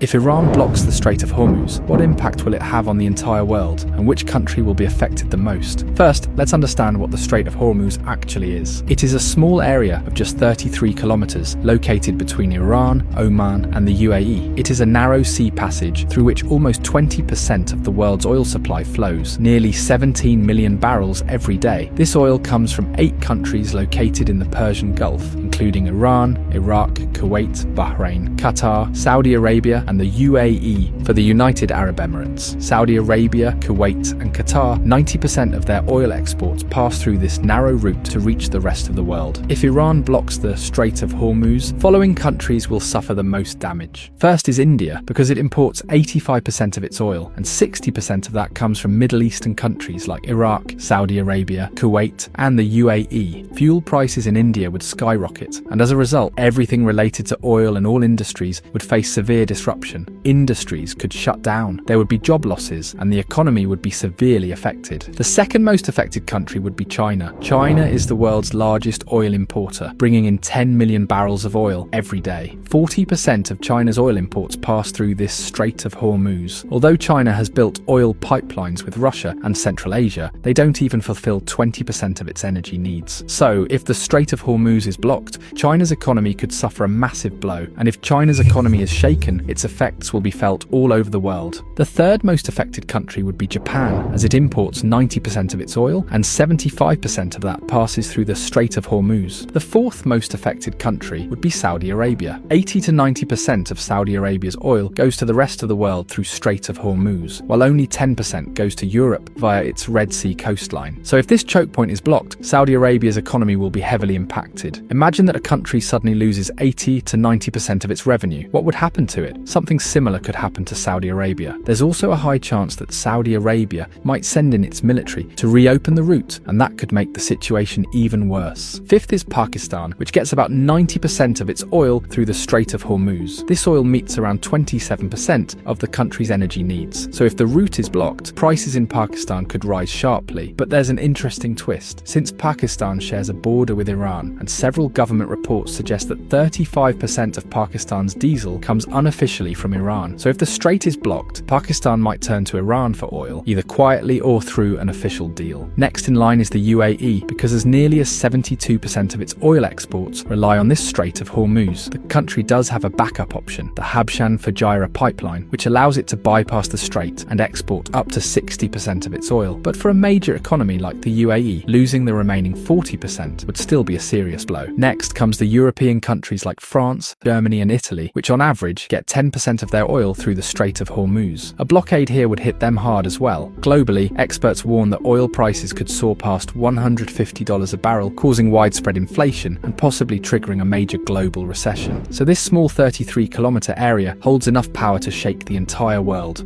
If Iran blocks the Strait of Hormuz, what impact will it have on the entire world, and which country will be affected the most? First, let's understand what the Strait of Hormuz actually is. It is a small area of just 33 kilometers, located between Iran, Oman, and the UAE. It is a narrow sea passage through which almost 20% of the world's oil supply flows, nearly 17 million barrels every day. This oil comes from 8 countries located in the Persian Gulf, including Iran, Iraq, Kuwait, Bahrain, Qatar, Saudi Arabia, and the UAE for the United Arab Emirates. Saudi Arabia, Kuwait, and Qatar, 90% of their oil exports pass through this narrow route to reach the rest of the world. If Iran blocks the Strait of Hormuz, following countries will suffer the most damage. First is India, because it imports 85% of its oil, and 60% of that comes from Middle Eastern countries like Iraq, Saudi Arabia, Kuwait, and the UAE. Fuel prices in India would skyrocket, and as a result, everything related to oil and all industries would face severe disruption. Industries could shut down, there would be job losses, and the economy would be severely affected. The second most affected country would be China. China is the world's largest oil importer, bringing in 10 million barrels of oil every day. 40% of China's oil imports pass through this Strait of Hormuz. Although China has built oil pipelines with Russia and Central Asia, they don't even fulfill 20% of its energy needs. So, if the Strait of Hormuz is blocked, China's economy could suffer a massive blow, and if China's economy is shaken, its effects will be felt all over the world. The third most affected country would be Japan, as it imports 90% of its oil, and 75% of that passes through the Strait of Hormuz. The fourth most affected country would be Saudi Arabia. 80 to 90% of Saudi Arabia's oil goes to the rest of the world through Strait of Hormuz, while only 10% goes to Europe via its Red Sea coastline. So if this choke point is blocked, Saudi Arabia's economy will be heavily impacted. Imagine that a country suddenly loses 80 to 90% of its revenue. What would happen to it? Something similar could happen to Saudi Arabia. There's also a high chance that Saudi Arabia might send in its military to reopen the route, and that could make the situation even worse. Fifth is Pakistan, which gets about 90% of its oil through the Strait of Hormuz. This oil meets around 27% of the country's energy needs. So if the route is blocked, prices in Pakistan could rise sharply. But there's an interesting twist. Since Pakistan shares a border with Iran, and several government reports suggest that 35% of Pakistan's diesel comes unofficially from Iran. So if the strait is blocked, Pakistan might turn to Iran for oil, either quietly or through an official deal. Next in line is the UAE, because as nearly as 72% of its oil exports rely on this Strait of Hormuz, the country does have a backup option, the Habshan-Fujairah pipeline, which allows it to bypass the strait and export up to 60% of its oil. But for a major economy like the UAE, losing the remaining 40% would still be a serious blow. Next comes the European countries like France, Germany and Italy, which on average get 10% of their oil through the Strait of Hormuz. A blockade here would hit them hard as well. Globally, experts warn that oil prices could soar past $150 a barrel, causing widespread inflation and possibly triggering a major global recession. So this small 33-kilometer area holds enough power to shake the entire world.